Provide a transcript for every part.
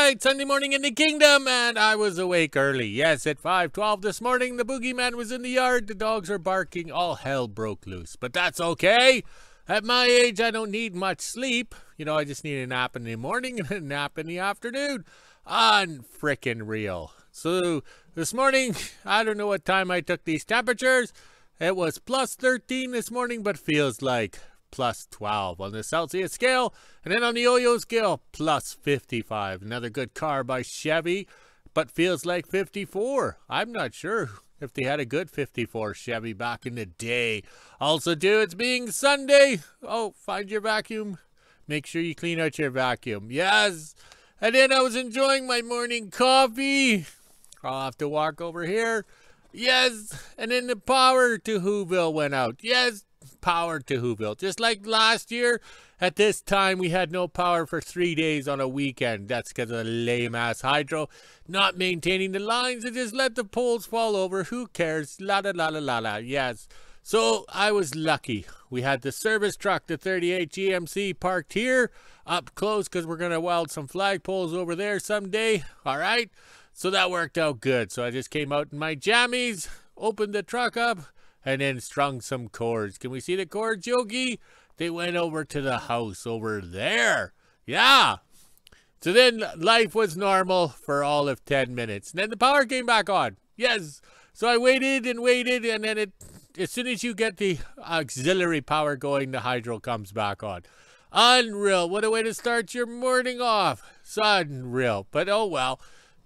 Alright, Sunday morning in the kingdom, and I was awake early. Yes, at 5:12 this morning, the boogeyman was in the yard, the dogs were barking, all hell broke loose. But that's okay. At my age, I don't need much sleep. You know, I just need a nap in the morning and a nap in the afternoon. Unfrickin' real. So, this morning, I don't know what time I took these temperatures. It was plus 13 this morning, but feels like plus 12 on the Celsius scale, and then on the Yo-Yo scale, plus 55. Another good car by Chevy, but feels like 54. I'm not sure if they had a good 54 Chevy back in the day. Also, too, it's being Sunday. Oh, find your vacuum. Make sure you clean out your vacuum. Yes. And then I was enjoying my morning coffee. I'll have to walk over here. Yes. And then the power to WHO-ville went out. Yes. Power to WHO-ville. Just like last year, at this time, we had no power for 3 days on a weekend. That's because of the lame-ass hydro not maintaining the lines and just let the poles fall over. Who cares? La la la la la la. Yes. So I was lucky. We had the service truck, the 38 GMC, parked here up close because we're going to weld some flagpoles over there someday. All right. So that worked out good. So I just came out in my jammies, opened the truck up, and then strung some cords. Can we see the cords, Yogi? They went over to the house over there. Yeah. So then life was normal for all of 10 minutes. And then the power came back on. Yes. So I waited and waited, and then as soon as you get the auxiliary power going, the hydro comes back on. Unreal. What a way to start your morning off. It's unreal. But oh well.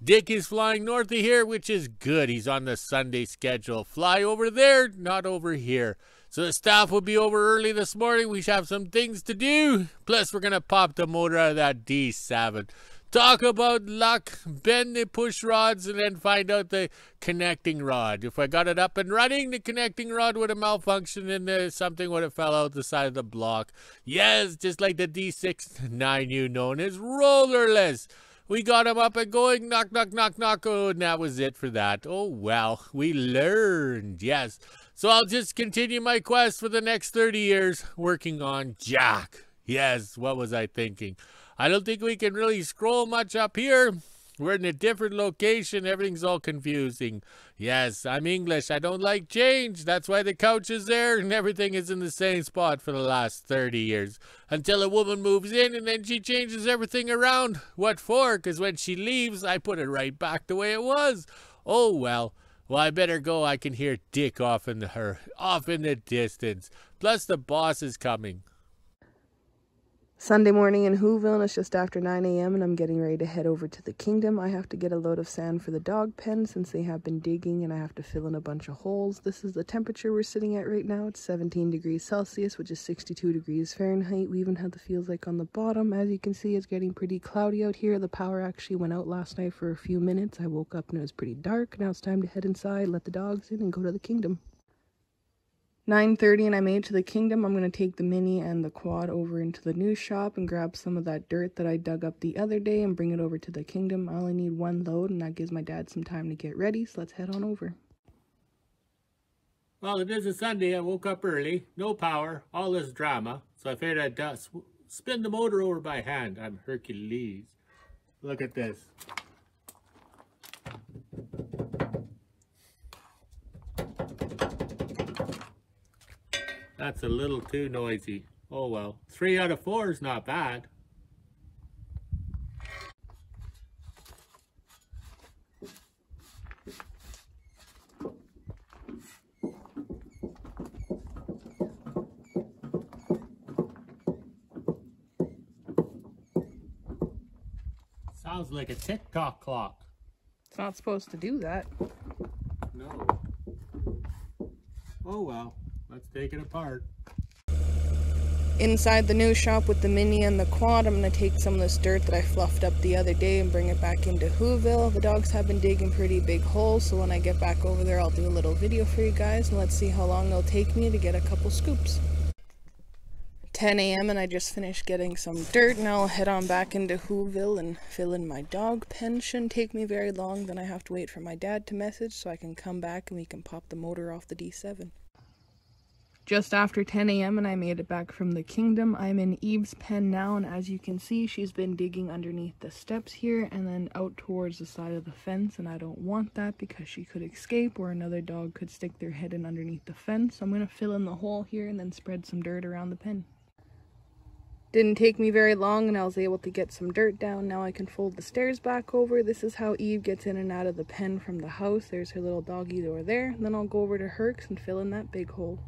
Dick is flying north of here, which is good. He's on the Sunday schedule. Fly over there, not over here. So the staff will be over early this morning. We have some things to do. Plus, we're going to pop the motor out of that D7. Talk about luck, bend the push rods, and then find out the connecting rod. If I got it up and running, the connecting rod would have malfunctioned and something would have fell out the side of the block. Yes, just like the D6 9U known as rollerless. We got him up and going, knock, knock, knock, knock. Oh, and that was it for that. Oh, well, we learned, yes. So I'll just continue my quest for the next 30 years working on Jack. Yes, what was I thinking? I don't think we can really scroll much up here. We're in a different location. Everything's all confusing. Yes, I'm English. I don't like change. That's why the couch is there and everything is in the same spot for the last 30 years. Until a woman moves in and then she changes everything around. What for? Because when she leaves, I put it right back the way it was. Oh, well. Well, I better go. I can hear Dick off in the distance. Plus, the boss is coming. Sunday morning in WHO-ville, and it's just after 9 a.m. and I'm getting ready to head over to the kingdom. I have to get a load of sand for the dog pen since they have been digging and I have to fill in a bunch of holes. This is the temperature we're sitting at right now. It's 17 degrees Celsius, which is 62 degrees Fahrenheit. We even have the feels like on the bottom. As you can see, it's getting pretty cloudy out here. The power actually went out last night for a few minutes. I woke up and it was pretty dark. Now it's time to head inside, let the dogs in, and go to the kingdom. 9:30 and I made it to the kingdom. I'm going to take the mini and the quad over into the new shop and grab some of that dirt that I dug up the other day and bring it over to the kingdom. I only need one load and that gives my dad some time to get ready, so let's head on over. Well, it is a Sunday. I woke up early, no power, all this drama. So I figured I'd spin the motor over by hand. I'm Hercules. Look at this. That's a little too noisy. Oh well. 3 out of 4 is not bad. Sounds like a tick-tock clock. It's not supposed to do that. No. Oh well. Let's take it apart. Inside the new shop with the mini and the quad, I'm going to take some of this dirt that I fluffed up the other day and bring it back into WHO-ville. The dogs have been digging pretty big holes, so when I get back over there, I'll do a little video for you guys, and let's see how long it'll take me to get a couple scoops. 10 a.m. and I just finished getting some dirt. Now I'll head on back into WHO-ville and fill in my dog pen. Shouldn't take me very long, then I have to wait for my dad to message so I can come back and we can pop the motor off the D7. Just after 10 a.m. and I made it back from the kingdom. I'm in Eve's pen now, and as you can see, she's been digging underneath the steps here and then out towards the side of the fence, and I don't want that because she could escape or another dog could stick their head in underneath the fence. So I'm going to fill in the hole here and then spread some dirt around the pen. Didn't take me very long and I was able to get some dirt down. Now I can fold the stairs back over. This is how Eve gets in and out of the pen from the house. There's her little doggy door there. And then I'll go over to Herc's and fill in that big hole.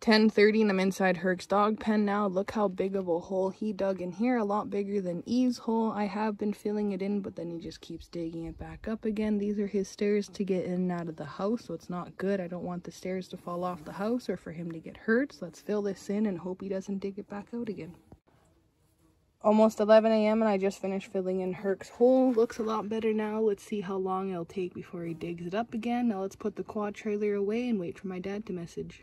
10:30 and I'm inside Herc's dog pen now. Look how big of a hole he dug in here, a lot bigger than Eve's hole. I have been filling it in, but then he just keeps digging it back up again. These are his stairs to get in and out of the house, so it's not good. I don't want the stairs to fall off the house or for him to get hurt. So let's fill this in and hope he doesn't dig it back out again. Almost 11 a.m. and I just finished filling in Herc's hole. Looks a lot better now. Let's see how long it'll take before he digs it up again. Now let's put the quad trailer away and wait for my dad to message.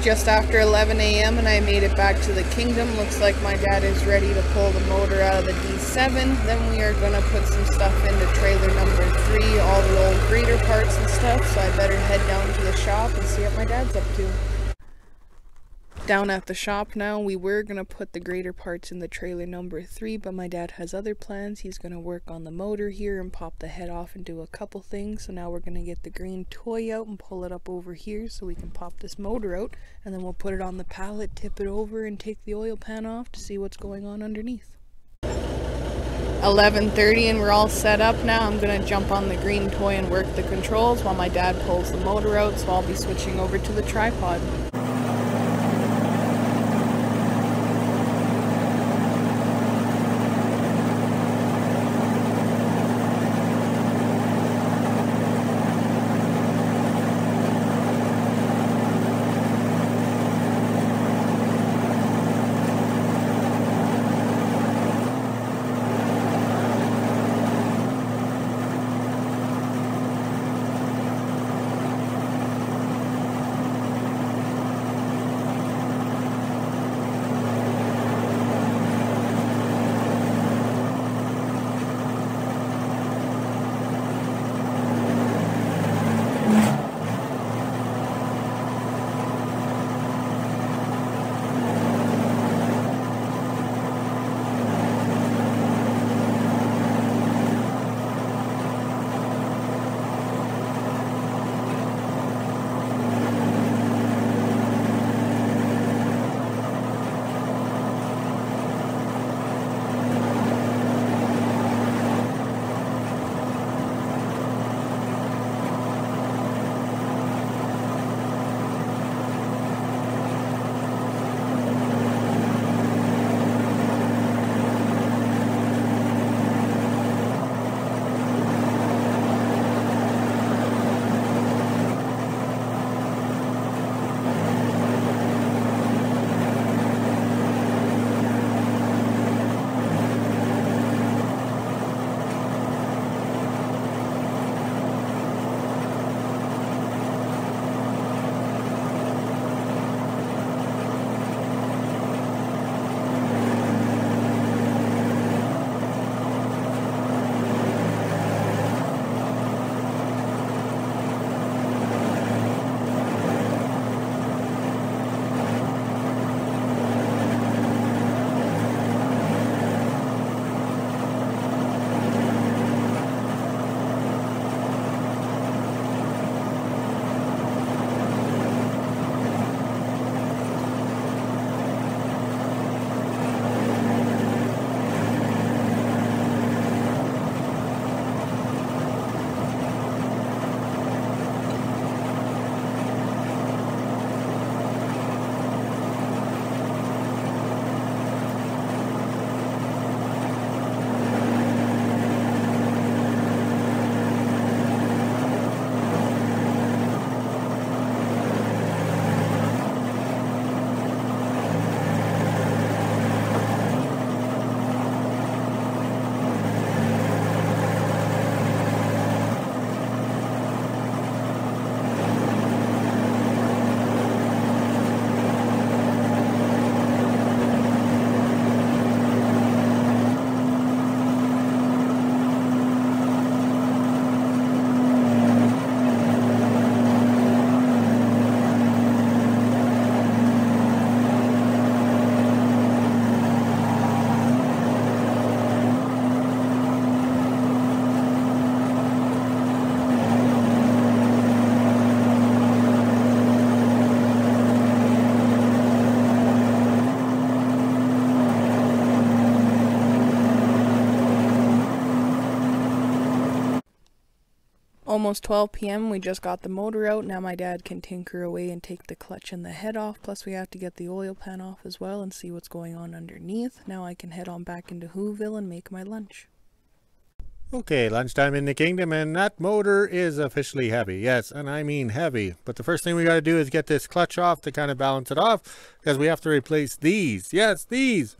Just after 11 a.m. and I made it back to the kingdom. Looks like my dad is ready to pull the motor out of the D7. Then we are going to put some stuff into trailer number 3, all the old grader parts and stuff. So I better head down to the shop and see what my dad's up to. Down at the shop now, we were going to put the grader parts in the trailer number 3, but my dad has other plans. He's going to work on the motor here and pop the head off and do a couple things. So now we're going to get the green toy out and pull it up over here so we can pop this motor out, and then we'll put it on the pallet, tip it over, and take the oil pan off to see what's going on underneath. 11:30 and we're all set up now. I'm going to jump on the green toy and work the controls while my dad pulls the motor out, so I'll be switching over to the tripod. almost 12 p.m. We just got the motor out. Now my dad can tinker away and take the clutch and the head off. Plus we have to get the oil pan off as well and see what's going on underneath. Now I can head on back into WHO-ville and make my lunch. Okay, lunchtime in the kingdom, and that motor is officially heavy. Yes, and I mean heavy. But the first thing we got to do is get this clutch off to kind of balance it off, because we have to replace these. Yes, these.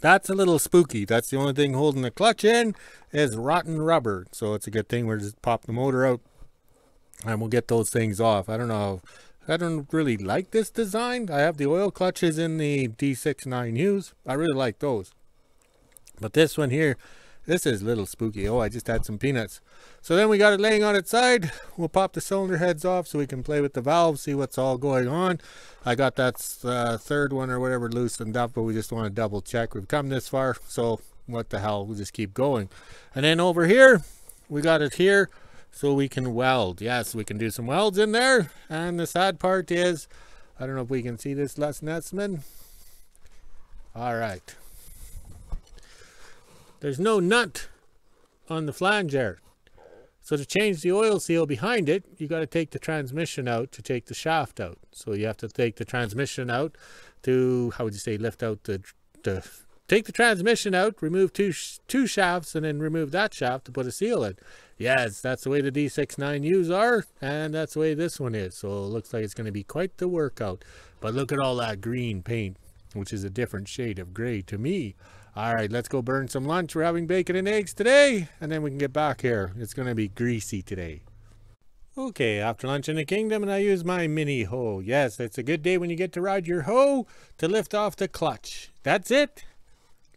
That's a little spooky. That's the only thing holding the clutch in is rotten rubber. So it's a good thing we're just pop the motor out and we'll get those things off. I don't know. I don't really like this design. I have the oil clutches in the D6-9Us. I really like those. But this one here, this is a little spooky. Oh, I just had some peanuts. So then we got it laying on its side. We'll pop the cylinder heads off so we can play with the valves, see what's all going on. I got that third one or whatever loosened up, but we just want to double check. We've come this far, so what the hell, we'll just keep going. And then over here, we got it here so we can weld. Yes, we can do some welds in there. And the sad part is, I don't know if we can see this, Les Nessman. All right. There's no nut on the flange there. So to change the oil seal behind it, you got to take the transmission out to take the shaft out. So you have to take the transmission out to, how would you say, lift out take the transmission out, remove two shafts, and then remove that shaft to put a seal in. Yes, that's the way the D6-9Us are, and that's the way this one is. So it looks like it's going to be quite the workout. But look at all that green paint, which is a different shade of gray to me. All right, let's go burn some lunch. We're having bacon and eggs today, and then we can get back here. It's going to be greasy today. Okay, after lunch in the kingdom, and I use my mini hoe. Yes, it's a good day when you get to ride your hoe to lift off the clutch. That's it.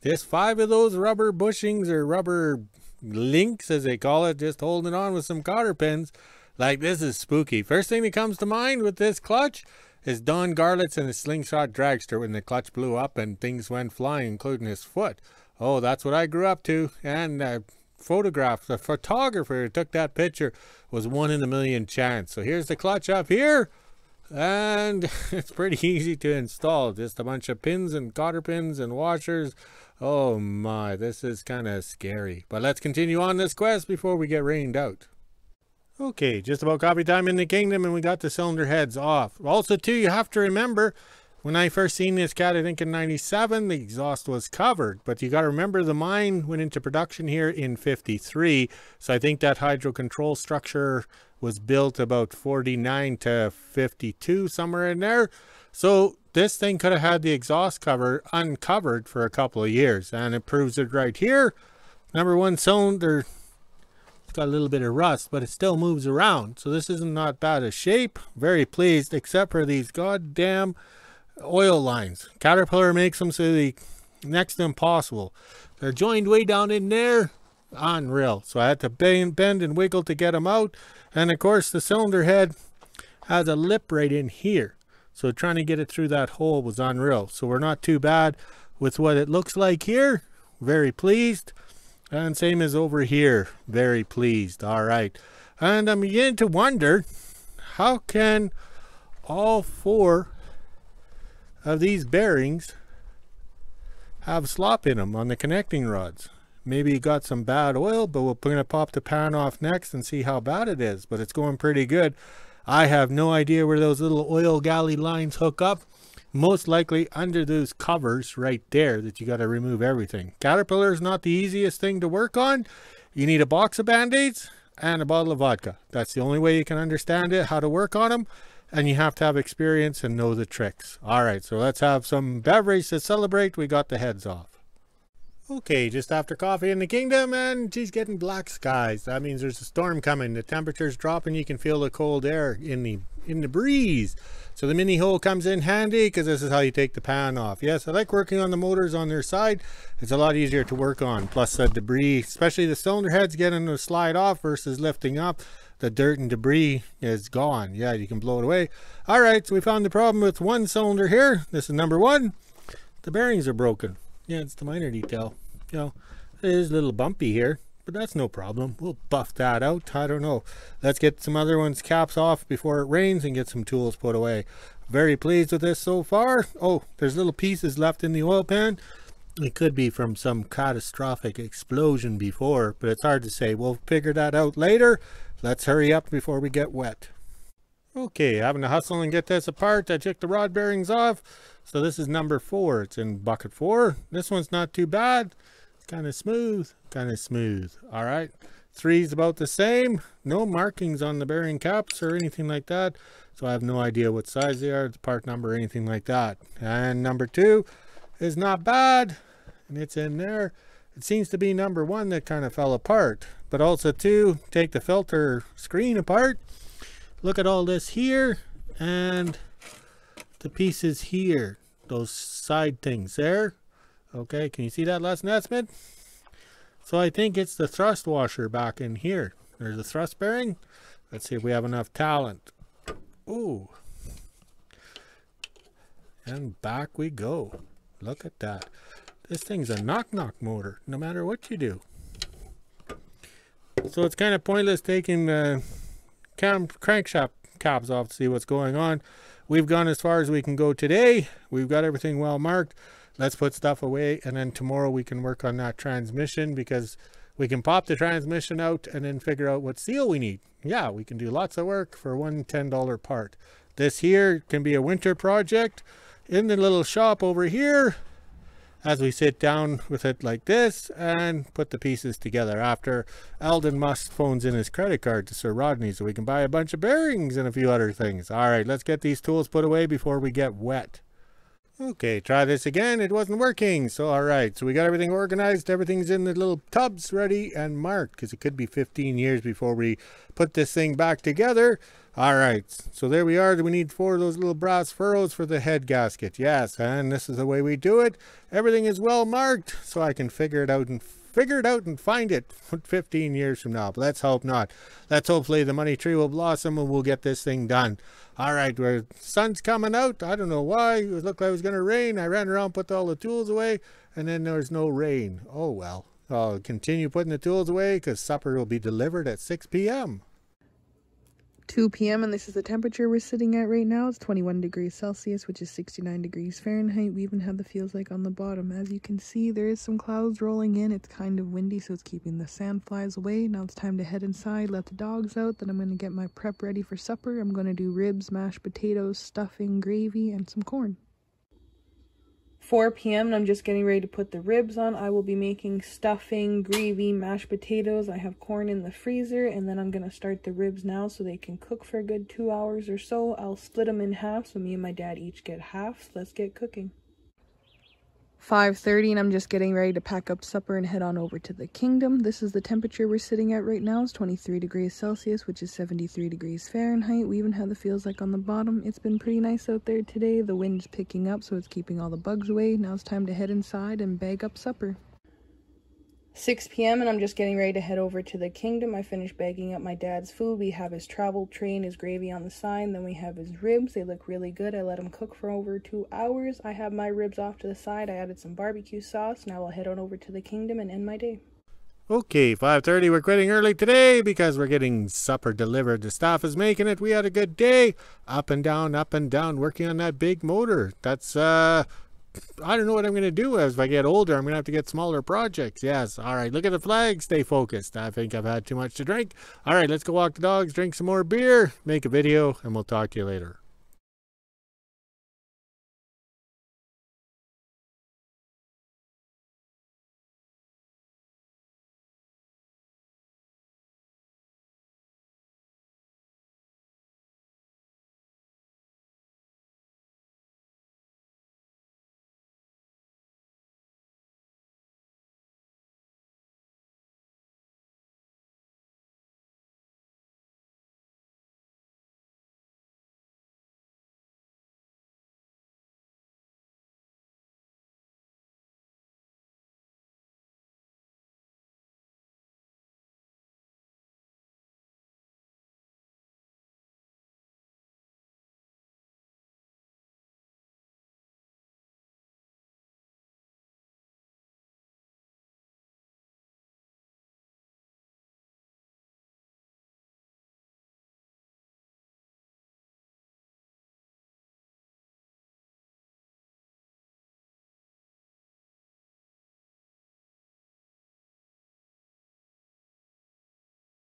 Just 5 of those rubber bushings or rubber links, as they call it, just holding on with some cotter pins. Like, this is spooky. First thing that comes to mind with this clutch is Don Garlett's and his slingshot dragster when the clutch blew up and things went flying, including his foot. Oh, that's what I grew up to. And the photographer who took that picture was 1 in a million chance. So here's the clutch up here, and it's pretty easy to install. Just a bunch of pins and cotter pins and washers. Oh my, this is kind of scary. But let's continue on this quest before we get rained out. Okay, just about coffee time in the kingdom, and we got the cylinder heads off. Also, too, you have to remember, when I first seen this cat, I think in 97, the exhaust was covered. But you got to remember, the mine went into production here in 53. So I think that hydro control structure was built about 49 to 52, somewhere in there. So this thing could have had the exhaust cover uncovered for a couple of years. And it proves it right here. Number one cylinder, got a little bit of rust, but it still moves around, so this isn't not bad a shape. Very pleased, except for these goddamn oil lines. Caterpillar makes them so they next to impossible. They're joined way down in there. Unreal. So I had to bend and wiggle to get them out. And of course the cylinder head has a lip right in here, so trying to get it through that hole was unreal. So we're not too bad with what it looks like here. Very pleased. And same as over here, very pleased. All right, and I'm beginning to wonder, how can all 4 of these bearings have slop in them on the connecting rods? Maybe you got some bad oil, but we're going to pop the pan off next and see how bad it is. But it's going pretty good. I have no idea where those little oil galley lines hook up. Most likely under those covers right there that you got to remove everything. Caterpillar is not the easiest thing to work on. You need a box of band-aids and a bottle of vodka. That's the only way you can understand it, how to work on them. And you have to have experience and know the tricks. All right, so let's have some beverage to celebrate. We got the heads off. Okay, just after coffee in the kingdom, and she's getting black skies. That means there's a storm coming. The temperature's dropping. You can feel the cold air in the breeze. So the mini hoe comes in handy, because this is how you take the pan off. Yes, I like working on the motors on their side. It's a lot easier to work on. Plus the debris, especially the cylinder heads, getting to slide off versus lifting up. The dirt and debris is gone. Yeah, you can blow it away. All right, so we found the problem with one cylinder here. This is number 1. The bearings are broken. Yeah, it's the minor detail. You know, it is a little bumpy here, but that's no problem. We'll buff that out. I don't know. Let's get some other ones caps off before it rains and get some tools put away. Very pleased with this so far. Oh, there's little pieces left in the oil pan. It could be from some catastrophic explosion before, but it's hard to say. We'll figure that out later. let's hurry up before we get wet. Okay, having to hustle and get this apart. I took the rod bearings off. So this is number 4. It's in bucket 4. This one's not too bad. It's kind of smooth, All right. 3 is about the same. No markings on the bearing caps or anything like that. So I have no idea what size they are, the part number, or anything like that. And number 2 is not bad. And it's in there. It seems to be number 1 that kind of fell apart. But also 2, take the filter screen apart. Look at all this here and the pieces here, those side things there. Okay, can you see that, Les Nesmith? So I think it's the thrust washer back in here. There's the thrust bearing. Let's see if we have enough talent. Ooh. And back we go. Look at that. This thing's a knock-knock motor, no matter what you do. So it's kind of pointless taking the crankshaft caps off to see what's going on. We've gone as far as we can go today. We've got everything well marked. Let's put stuff away, and then tomorrow we can work on that transmission, because we can pop the transmission out and then figure out what seal we need. Yeah, we can do lots of work for one $10 part. This here can be a winter project in the little shop over here, as we sit down with it like this and put the pieces together after Eldon Musk phones in his credit card to Sir Rodney so we can buy a bunch of bearings and a few other things. All right, let's get these tools put away before we get wet. Okay, try this again. It wasn't working. So, all right, so we got everything organized. Everything's in the little tubs ready and marked, because it could be 15 years before we put this thing back together. All right, so there we are. We need 4 of those little brass furrows for the head gasket. Yes, and this is the way we do it. Everything is well marked, so I can figure it out and find it 15 years from now. But let's hope not. Let's hopefully the money tree will blossom and we'll get this thing done. All right, where sun's coming out. I don't know why. It looked like it was going to rain. I ran around, put all the tools away, and then there's no rain. Oh, well. I'll continue putting the tools away because supper will be delivered at 6 p.m. 2 p.m. and this is the temperature we're sitting at right now. It's 21 degrees Celsius, which is 69 degrees Fahrenheit. We even have the feels like on the bottom. As you can see, there is some clouds rolling in. It's kind of windy, so it's keeping the sand flies away. Now it's time to head inside, let the dogs out. Then I'm going to get my prep ready for supper. I'm going to do ribs, mashed potatoes, stuffing, gravy, and some corn. 4 p.m. and I'm just getting ready to put the ribs on. I will be making stuffing, gravy, mashed potatoes. I have corn in the freezer, and then I'm going to start the ribs now so they can cook for a good 2 hours or so. I'll split them in half so me and my dad each get half. So let's get cooking. 5:30 and I'm just getting ready to pack up supper and head on over to the kingdom. This is the temperature we're sitting at right now. It's 23 degrees Celsius, which is 73 degrees Fahrenheit. We even have the feels like on the bottom. It's been pretty nice out there today. The wind's picking up, so it's keeping all the bugs away. Now it's time to head inside and bag up supper. 6 p.m. and I'm just getting ready to head over to the kingdom. I finished bagging up my dad's food. We have his travel tray and his gravy on the side. Then we have his ribs. They look really good. I let them cook for over 2 hours. I have my ribs off to the side. I added some barbecue sauce. Now I'll head on over to the kingdom and end my day. Okay, 5:30. We're quitting early today because we're getting supper delivered. The staff is making it. We had a good day. Up and down, working on that big motor. That's, I don't know what I'm going to do as I get older. I'm going to have to get smaller projects. Yes. All right. Look at the flag. Stay focused. I think I've had too much to drink. All right. Let's go walk the dogs, drink some more beer, make a video, and we'll talk to you later.